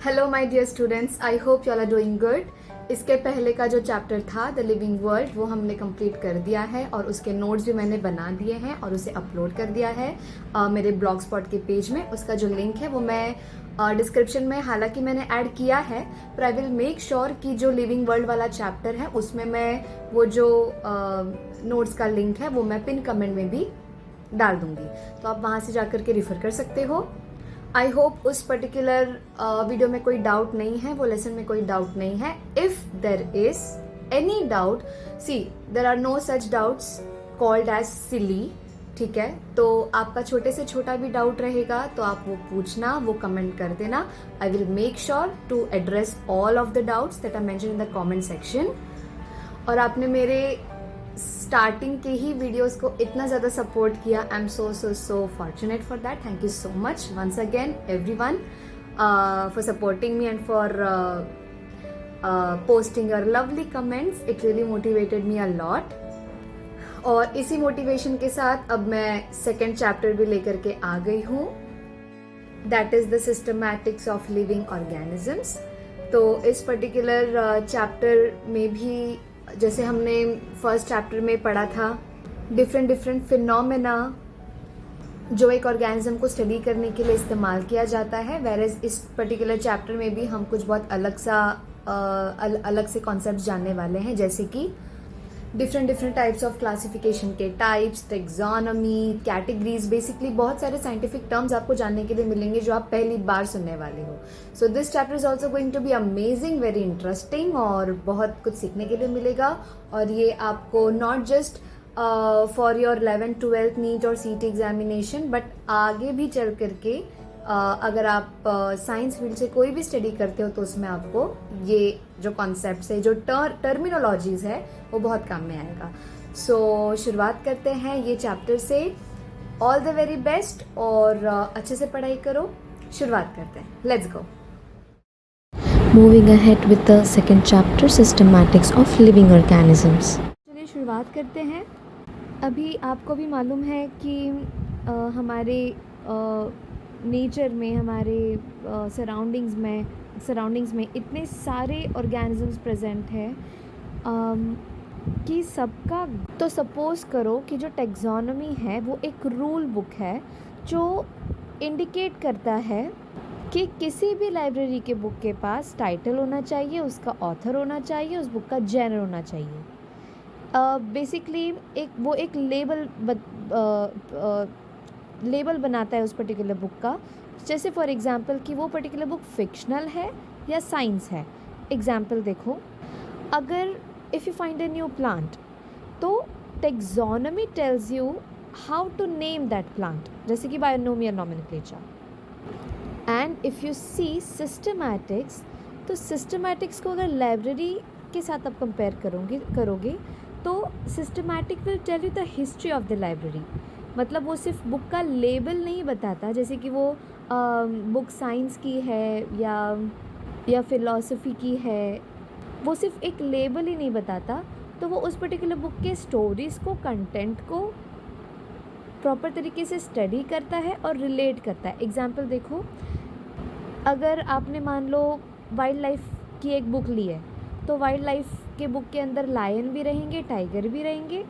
Hello my dear students, I hope you all are doing good. इसके पहले का जो चैप्टर था द लिविंग वर्ल्ड वो हमने कंप्लीट कर दिया है और उसके नोट्स भी मैंने बना दिए हैं और उसे अपलोड कर दिया है मेरे ब्लॉग स्पॉट के पेज में। उसका जो लिंक है वो मैं डिस्क्रिप्शन में हालांकि मैंने ऐड किया है, पर आई विल मेक श्योर कि जो लिविंग वर्ल्ड वाला चैप्टर है उसमें मैं वो जो नोट्स का लिंक है वो मैं पिन कमेंट में भी डाल दूंगी, तो आप वहाँ से जाकर के रिफर कर सकते हो। आई होप उस पर्टिकुलर वीडियो में कोई डाउट नहीं है, वो लेसन में कोई डाउट नहीं है। If there is any doubt, see there are no such doubts called as silly, ठीक है। तो आपका छोटे से छोटा भी डाउट रहेगा तो आप वो पूछना, वो कमेंट कर देना। I will make sure to address all of the doubts that are mention in the comment section. और आपने मेरे स्टार्टिंग के ही वीडियोस को इतना ज़्यादा सपोर्ट किया, I am so fortunate for that. Thank you so much once again everyone for supporting me and for posting your lovely comments. It really motivated me a lot. और इसी motivation के साथ अब मैं सेकेंड चैप्टर भी लेकर के आ गई हूँ, that is the systematics of living organisms. तो इस पर्टिकुलर चैप्टर में भी जैसे हमने फर्स्ट चैप्टर में पढ़ा था डिफरेंट फिनोमेना जो एक ऑर्गेनिज्म को स्टडी करने के लिए इस्तेमाल किया जाता है, वेरेज इस पर्टिकुलर चैप्टर में भी हम कुछ बहुत अलग से कॉन्सेप्ट जानने वाले हैं, जैसे कि डिफरेंट टाइप्स ऑफ क्लासिफिकेशन के टाइप्स, टेक्सोनॉमी, कैटेगरीज, बेसिकली बहुत सारे साइंटिफिक टर्म्स आपको जानने के लिए मिलेंगे जो आप पहली बार सुनने वाले हो। So this chapter is also going to be amazing, very interesting और बहुत कुछ सीखने के लिए मिलेगा। और ये आपको not just for your 11th 12th NEET और सीटी एग्जामिनेशन, बट आगे भी चल करके अगर आप साइंस फील्ड से कोई भी स्टडी करते हो तो उसमें आपको ये जो कॉन्सेप्ट्स है, जो टर्मिनोलॉजीज है, वो बहुत काम में आएगा। सो शुरुआत करते हैं ये चैप्टर से। ऑल द वेरी बेस्ट और अच्छे से पढ़ाई करो। शुरुआत करते हैं, let's go. Moving ahead with the second chapter, systematics of living organisms. चलिए शुरुआत करते हैं। अभी आपको भी मालूम है कि हमारे नेचर में, हमारे सराउंडिंग्स में इतने सारे ऑर्गेनिजम्स प्रेजेंट हैं कि सबका, तो सपोज़ करो कि जो टेक्सोनॉमी है वो एक रूल बुक है जो इंडिकेट करता है कि किसी भी लाइब्रेरी के बुक के पास टाइटल होना चाहिए, उसका ऑथर होना चाहिए, उस बुक का जेनर होना चाहिए। बेसिकली एक लेबल बनाता है उस पर्टिकुलर बुक का, जैसे फॉर एग्जांपल कि वो पर्टिकुलर बुक फिक्शनल है या साइंस है। एग्जांपल देखो, अगर if you find a new plant तो taxonomy tells you how to name that plant, जैसे कि binomial nomenclature. And if you see systematics, तो सिस्टमैटिक्स को अगर लाइब्रेरी के साथ आप कंपेयर करोगे तो systematic will tell you the history of the library. मतलब वो सिर्फ बुक का लेबल नहीं बताता, जैसे कि वो बुक साइंस की है या फिलॉसफी की है, वो सिर्फ एक लेबल ही नहीं बताता, तो वो उस पर्टिकुलर बुक के स्टोरीज़ को, कंटेंट को प्रॉपर तरीके से स्टडी करता है और रिलेट करता है। एग्जाम्पल देखो, अगर आपने मान लो वाइल्ड लाइफ की एक बुक ली है, तो वाइल्ड लाइफ के बुक के अंदर लायन भी रहेंगे, टाइगर भी रहेंगे,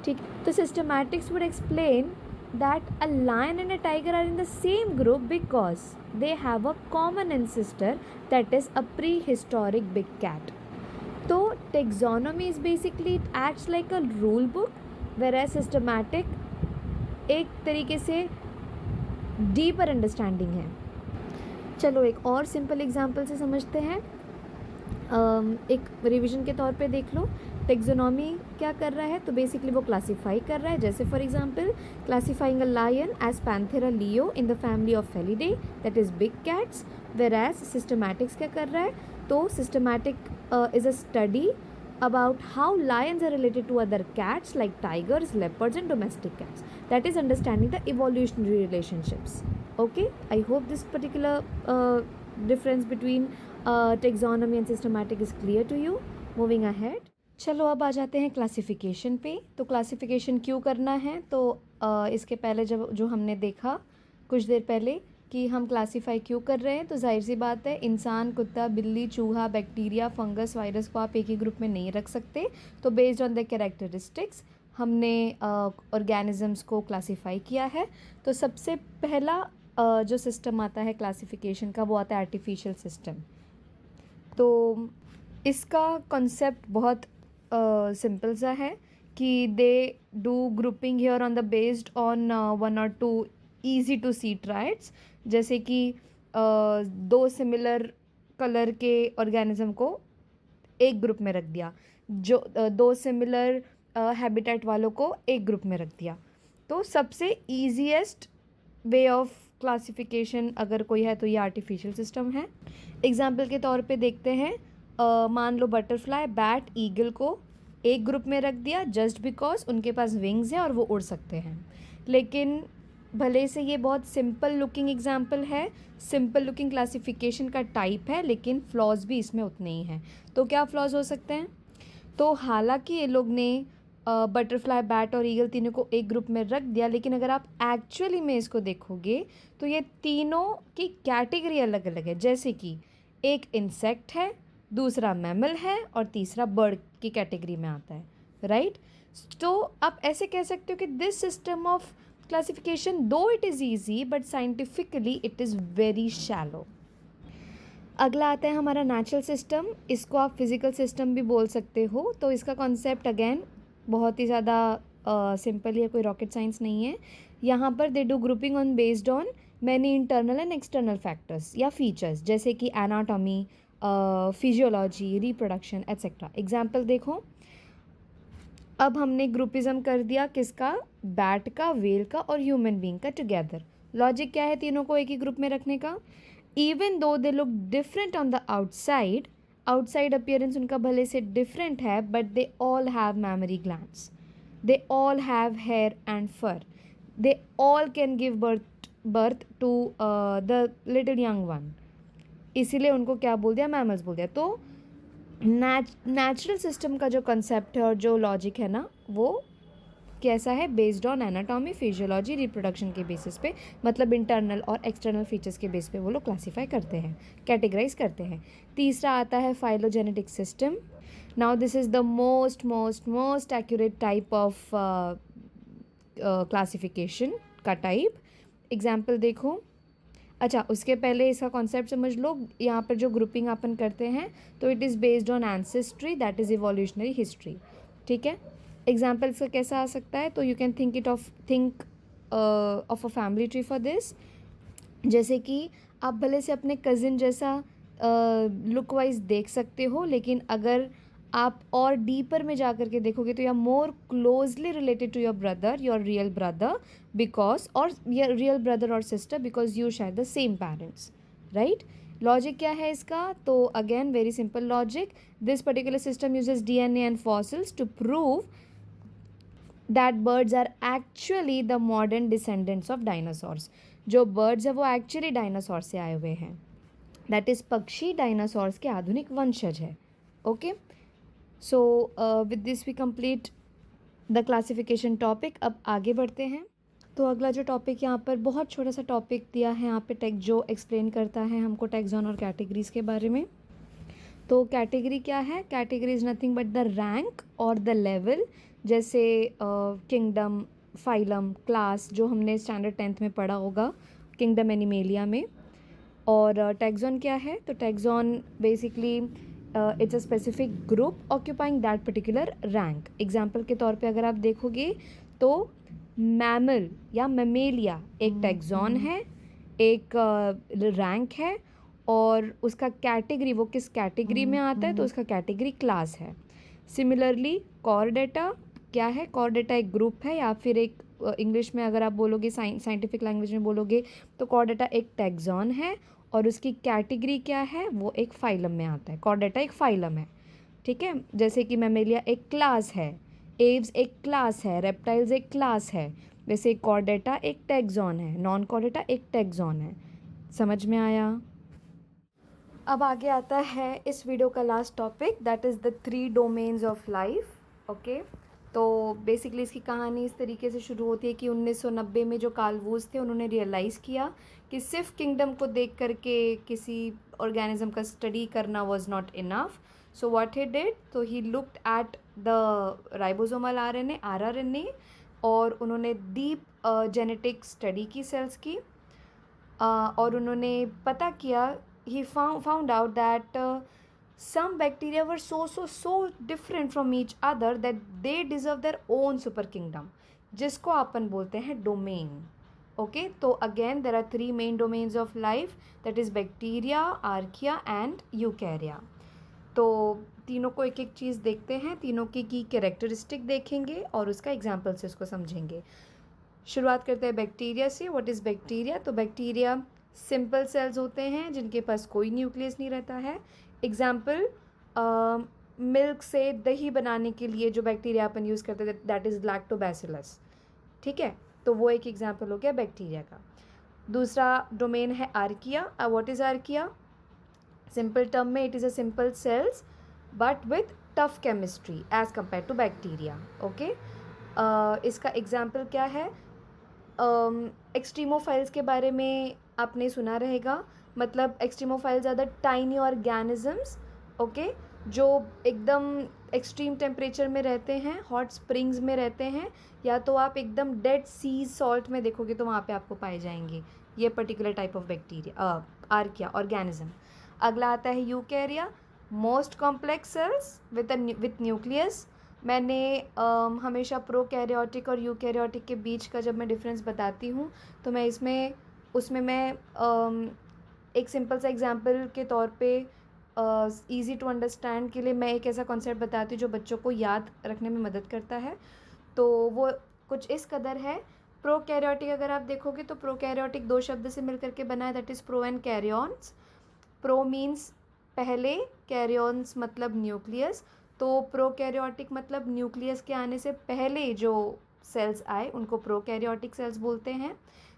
ठीक। तो systematics would explain that a lion and a tiger are in the same group because they have a common ancestor, that is a prehistoric big cat. So taxonomy is basically, it acts like a rule book, whereas systematic एक तरीके से deeper understanding है। चलो एक और simple example से समझते हैं। एक रिवीजन के तौर पे देख लो, टेक्सोनॉमी क्या कर रहा है, तो बेसिकली वो क्लासीफाई कर रहा है। जैसे for example classifying a lion as Panthera leo in the family of Felidae, that is big cats. Whereas systematics क्या कर रहा है, तो systematic is a study about how lions are related to other cats like tigers, leopards and domestic cats, that is understanding the evolutionary relationships. Okay, I hope this particular difference between taxonomy and systematic is clear to you. Moving ahead, चलो अब आ जाते हैं classification पे। तो classification क्यों करना है, तो इसके पहले जो हमने देखा कुछ देर पहले कि हम क्लासीफाई क्यों कर रहे हैं, तो जाहिर सी बात है इंसान, कुत्ता, बिल्ली, चूहा, बैक्टीरिया, फंगस, वायरस को आप एक ही ग्रुप में नहीं रख सकते। तो बेस्ड ऑन द कैरेक्टरिस्टिक्स हमने ऑर्गेनिजम्स को क्लासीफाई किया है। तो सबसे पहला जो सिस्टम आता है क्लासिफिकेशन का वो आता है आर्टिफिशियल सिस्टम। तो इसका कॉन्सेप्ट बहुत सिंपल सा है कि they do grouping here on the based on 1 or 2 easy to see traits, जैसे कि दो सिमिलर कलर के ऑर्गेनिज्म को एक ग्रुप में रख दिया, जो दो सिमिलर हैबिटेट वालों को एक ग्रुप में रख दिया। तो सबसे ईजीएस्ट वे ऑफ क्लासिफिकेशन अगर कोई है तो ये आर्टिफिशियल सिस्टम है। एग्जाम्पल के तौर पे देखते हैं, मान लो बटरफ्लाई, बैट, ईगल को एक ग्रुप में रख दिया जस्ट बिकॉज उनके पास विंग्स हैं और वो उड़ सकते हैं। लेकिन भले से ये बहुत सिंपल लुकिंग एग्जाम्पल है, सिंपल लुकिंग क्लासिफिकेशन का टाइप है, लेकिन फ्लॉज भी इसमें उतने ही हैं। तो क्या फ्लॉज हो सकते हैं? तो हालांकि ये लोग ने बटरफ्लाई, बैट और ईगल तीनों को एक ग्रुप में रख दिया, लेकिन अगर आप एक्चुअली में इसको देखोगे तो ये तीनों की कैटेगरी अलग अलग है। जैसे कि एक इंसेक्ट है, दूसरा मैमल है और तीसरा बर्ड की कैटेगरी में आता है, राइट। तो आप ऐसे कह सकते हो कि दिस सिस्टम ऑफ क्लासिफिकेशन दो it is easy but scientifically it is very shallow. अगला आता है हमारा नेचुरल सिस्टम। इसको आप फिज़िकल सिस्टम भी बोल सकते हो। तो इसका कॉन्सेप्ट अगेन बहुत ही ज़्यादा सिंपल है, कोई रॉकेट साइंस नहीं है। यहाँ पर दे do grouping on based on many internal and external factors या फीचर्स, जैसे कि anatomy, physiology, reproduction etcetera. Example देखो, अब हमने ग्रुपिज़म कर दिया किसका? बैट का, वेल का और ह्यूमन बीइंग का टुगेदर। लॉजिक क्या है तीनों को एक ही ग्रुप में रखने का? Even though they look different on the outside, outside appearance उनका भले से डिफरेंट है, but they all have mammary glands, they all have hair and fur, they all can give birth to the little young one. इसीलिए उनको क्या बोल दिया? Mammals बोल दिया। तो नेचुरल सिस्टम का जो कंसेप्ट है और जो लॉजिक है ना, वो कैसा है? Based on anatomy, physiology, reproduction के बेसिस पे, मतलब इंटरनल और एक्सटर्नल फीचर्स के बेस पे वो लोग क्लासीफाई करते हैं, कैटेगराइज करते हैं। तीसरा आता है phylogenetic system. Now this is the most accurate type of classification का टाइप। एग्जाम्पल देखो। अच्छा, उसके पहले इसका कॉन्सेप्ट समझ लो। यहाँ पर जो ग्रुपिंग अपन करते हैं तो it is based on ancestry, that is evolutionary history, ठीक है। एग्जाम्पल इसका कैसा आ सकता है? तो you can think of a family tree for this. जैसे कि आप भले से अपने कज़िन जैसा लुक वाइज देख सकते हो, लेकिन अगर आप और डीपर में जा कर के देखोगे तो you are more closely related to your brother, your real brother, because और योर रियल ब्रदर और sister, because you share the same parents, right. Logic क्या है इसका? तो again very simple logic, this particular system uses DNA and fossils to prove that birds are actually the modern descendants of dinosaurs. जो birds है वो actually dinosaur से आए हुए हैं, दैट इज़ पक्षी डायनासोर्स के आधुनिक वंशज है। Okay, so with this we complete the classification topic. अब आगे बढ़ते हैं। तो अगला जो टॉपिक यहाँ पर बहुत छोटा सा टॉपिक दिया है यहाँ पे, जो एक्सप्लेन करता है हमको टैक्सॉन और कैटेगरीज के बारे में। तो कैटेगरी क्या है? Category is nothing but the rank और द लेवल, जैसे किंगडम, फाइलम, क्लास, जो हमने स्टैंडर्ड 10th में पढ़ा होगा किंगडम एनिमेलिया में। और टैक्सॉन क्या है? तो taxon basically it's a specific group occupying that particular rank. Example के तौर पे अगर आप देखोगे तो मैमल या मेमेलिया एक टैक्सॉन है, एक रैंक है, और उसका कैटेगरी, वो किस कैटेगरी में आता है तो उसका कैटेगरी क्लास है। सिमिलरली कॉर्डेटा क्या है? कॉर्डेटा एक ग्रुप है, या फिर एक इंग्लिश में अगर आप बोलोगे, साइंटिफिक लैंग्वेज में बोलोगे तो कॉर्डेटा एक टैक्सॉन है और उसकी कैटेगरी क्या है? वो एक फाइलम में आता है। कॉर्डेटा एक फाइलम है, ठीक है। जैसे कि मैमेलिया एक क्लास है, एव्स एक क्लास है, रेप्टाइल्स एक क्लास है, वैसे कॉर्डेटा एक टैक्सॉन है, नॉन कॉर्डेटा एक टैक्सॉन है। समझ में आया? अब आगे आता है इस वीडियो का last topic, that is the 3 domains of life. Okay, तो बेसिकली इसकी कहानी इस तरीके से शुरू होती है कि 1990 में जो कार्ल वूज थे उन्होंने रियलाइज़ किया कि सिर्फ किंगडम को देख करके किसी ऑर्गेनिज्म का स्टडी करना was not enough. So what he did, तो he looked at the ribosomal RNA rRNA और उन्होंने डीप जेनेटिक स्टडी की सेल्स की. और उन्होंने पता किया, he found out that some bacteria were so different from each other that they deserve their own super kingdom, जिसको अपन बोलते हैं डोमेन. ओके, तो again there are 3 main domains of life, that is bacteria, archaea and eukarya. तो तीनों को एक एक चीज़ देखते हैं, तीनों की कैरेक्टरिस्टिक देखेंगे और उसका एग्जाम्पल से उसको समझेंगे. शुरुआत करते हैं बैक्टीरिया से. What is bacteria? तो बैक्टीरिया सिंपल सेल्स होते हैं जिनके पास कोई न्यूक्लियस नहीं रहता है. एग्जाम्पल, मिल्क से दही बनाने के लिए जो बैक्टीरिया अपन यूज़ करते हैं दैट इज़ लैक्टोबैसिलस. ठीक है, तो वो एक एग्जाम्पल हो गया बैक्टीरिया का. दूसरा डोमेन है archaea. What is archaea? Simple term में it is a simple cells but with tough chemistry as compared to bacteria. Okay, इसका एग्जाम्पल क्या है? एक्सट्रीमोफाइल्स के बारे में आपने सुना रहेगा. मतलब extremophiles are the tiny organisms, okay, जो एकदम एक्सट्रीम टेम्परेचर में रहते हैं, हॉट स्प्रिंग्स में रहते हैं, या तो आप एकदम डेड सी सॉल्ट में देखोगे तो वहाँ पे आपको पाए जाएंगे ये particular type of bacteria archaea organism. अगला आता है यूकैरिया, most complex sales with nucleus. मैंने हमेशा प्रोकैरियोटिक और यूकैरियोटिक के बीच का जब मैं डिफरेंस बताती हूँ तो मैं उसमें मैं एक सिंपल सा एग्जांपल के तौर पे इजी टू अंडरस्टैंड के लिए मैं एक ऐसा कॉन्सेप्ट बताती हूँ जो बच्चों को याद रखने में मदद करता है. तो वो कुछ इस कदर है. प्रोकैरियोटिक अगर आप देखोगे तो प्रोकैरियोटिक 2 शब्द से मिलकर के बना है, that is pro and karyons. Pro means पहले, कैरियॉन्स मतलब न्यूक्लियस. तो प्रोकैरियोटिक मतलब न्यूक्लियस के आने से पहले जो सेल्स आए उनको प्रोकैरियोटिक सेल्स बोलते हैं.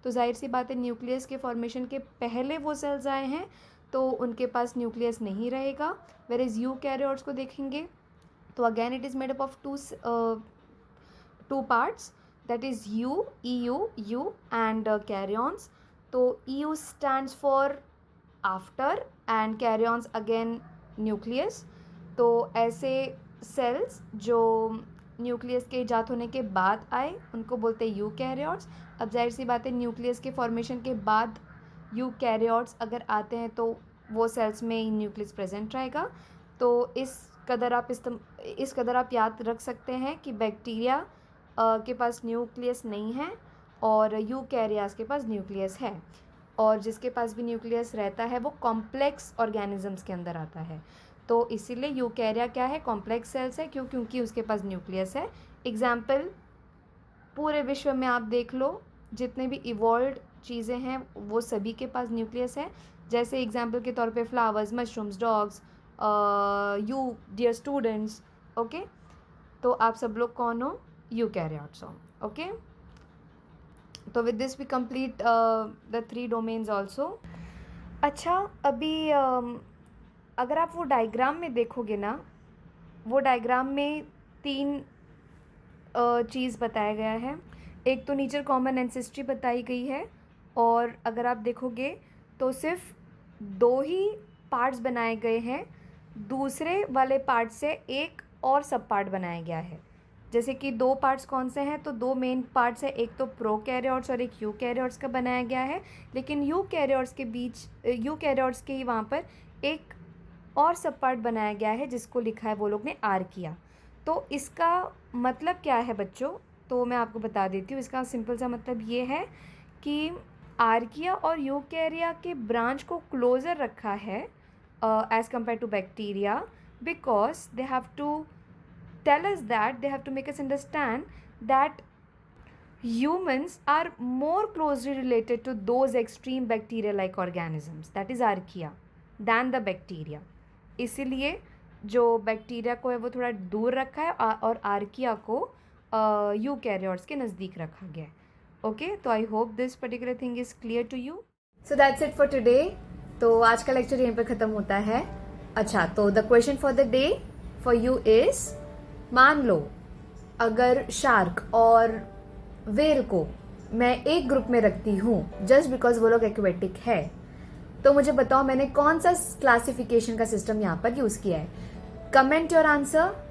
तो जाहिर सी बात है न्यूक्लियस के फॉर्मेशन के पहले वो सेल्स आए हैं तो उनके पास न्यूक्लियस नहीं रहेगा. वेयर इज़ यूकैरियोट्स को देखेंगे तो again it is made up of two parts, that is eu and karyons. तो eu stands for after and karyons again nucleus. तो ऐसे सेल्स जो न्यूक्लियस के ईजाद होने के बाद आए उनको बोलते हैं यूकैरियोट्स. अब जाहिर सी बात है न्यूक्लियस के फॉर्मेशन के बाद यूकैरियोट्स अगर आते हैं तो वो सेल्स में न्यूक्लियस प्रेजेंट रहेगा. तो इस कदर आप याद रख सकते हैं कि बैक्टीरिया के पास न्यूक्लियस नहीं है और यूकैरियाज के पास न्यूक्लियस है, और जिसके पास भी न्यूक्लियस रहता है वो कॉम्प्लेक्स ऑर्गेनिजम्स के अंदर आता है. तो इसीलिए यूकैरिया क्या है? कॉम्प्लेक्स सेल्स है, क्योंकि उसके पास न्यूक्लियस है. एग्जाम्पल, पूरे विश्व में आप देख लो जितने भी इवॉल्व्ड चीज़ें हैं वो सभी के पास न्यूक्लियस है. जैसे एग्जाम्पल के तौर पे flowers, mushrooms, dogs, you dear students. Okay, तो आप सब लोग कौन हो? यूकैरियोट्स हो. ओके, तो with this we complete the 3 domains also. अच्छा, अभी अगर आप वो डायग्राम में देखोगे ना, वो डायग्राम में 3 चीज़ बताया गया है. एक तो नेचर कॉमन एंसेस्ट्री बताई गई है, और अगर आप देखोगे तो सिर्फ 2 ही पार्ट्स बनाए गए हैं. दूसरे वाले पार्ट से एक और सब पार्ट बनाया गया है. जैसे कि 2 पार्ट्स कौन से हैं? तो 2 मेन पार्ट्स है, एक तो प्रोकैरियोट्स और एक यूकैरियोट्स का बनाया गया है. लेकिन यूकैरियोट्स के ही वहाँ पर एक और सब पार्ट बनाया गया है जिसको लिखा है वो लोग ने आर्किया. तो इसका मतलब क्या है बच्चों? तो मैं आपको बता देती हूँ. इसका सिंपल सा मतलब ये है कि आर्किया और यूकैरिया के ब्रांच को क्लोज़र रखा है as compare to bacteria, because they have to tell us that, they have to make us understand that humans are more closely related to those extreme bacteria like organisms, that is archaea, than the bacteria. इसीलिए जो bacteria को है वो थोड़ा दूर रखा है और आर्किया को यूकैरियोट्स के नज़दीक रखा गया है. ओके, तो I hope this particular thing is clear to you. So that's it for today. तो आज का लेक्चर यहीं पर ख़त्म होता है. अच्छा, तो the question for the day for you is, मान लो अगर शार्क और वेल को मैं एक ग्रुप में रखती हूँ जस्ट बिकॉज वो लोग एक्वेटिक है, तो मुझे बताओ मैंने कौन सा क्लासिफिकेशन का सिस्टम यहाँ पर यूज़ किया है। Comment your answer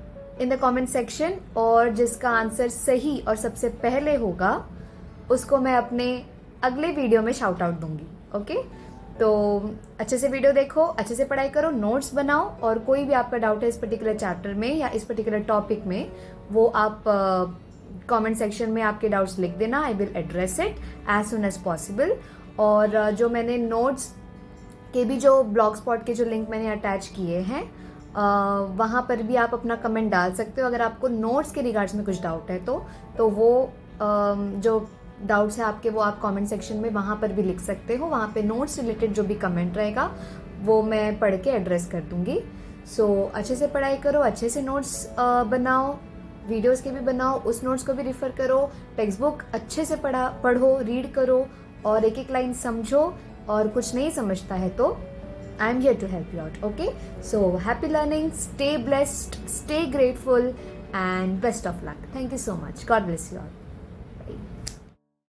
in the comment section, और जिसका आंसर सही और सबसे पहले होगा उसको मैं अपने अगले वीडियो में शाउट आउट दूंगी। ओके, तो अच्छे से वीडियो देखो, अच्छे से पढ़ाई करो, नोट्स बनाओ, और कोई भी आपका डाउट है इस पर्टिकुलर चैप्टर में या इस पर्टिकुलर टॉपिक में, वो आप कमेंट सेक्शन में आपके डाउट्स लिख देना। I will address it as soon as possible. और जो मैंने नोट्स के भी जो ब्लॉग स्पॉट के जो लिंक मैंने अटैच किए हैं, वहाँ पर भी आप अपना कमेंट डाल सकते हो। अगर आपको नोट्स के रिगार्ड्स में कुछ डाउट है तो वो जो डाउट्स है आपके, वो आप कमेंट सेक्शन में वहाँ पर भी लिख सकते हो। वहाँ पे नोट्स रिलेटेड जो भी कमेंट रहेगा वो मैं पढ़ के एड्रेस कर दूँगी। सो अच्छे से पढ़ाई करो, अच्छे से नोट्स बनाओ, वीडियोस के भी बनाओ, उस नोट्स को भी रिफ़र करो, टेक्स्ट बुक अच्छे से पढ़ो, रीड करो, और एक एक लाइन समझो, और कुछ नहीं समझता है तो I am here to help you out. Okay, so happy learning, stay blessed, stay grateful, and best of luck. Thank you so much. God bless you all. Bye.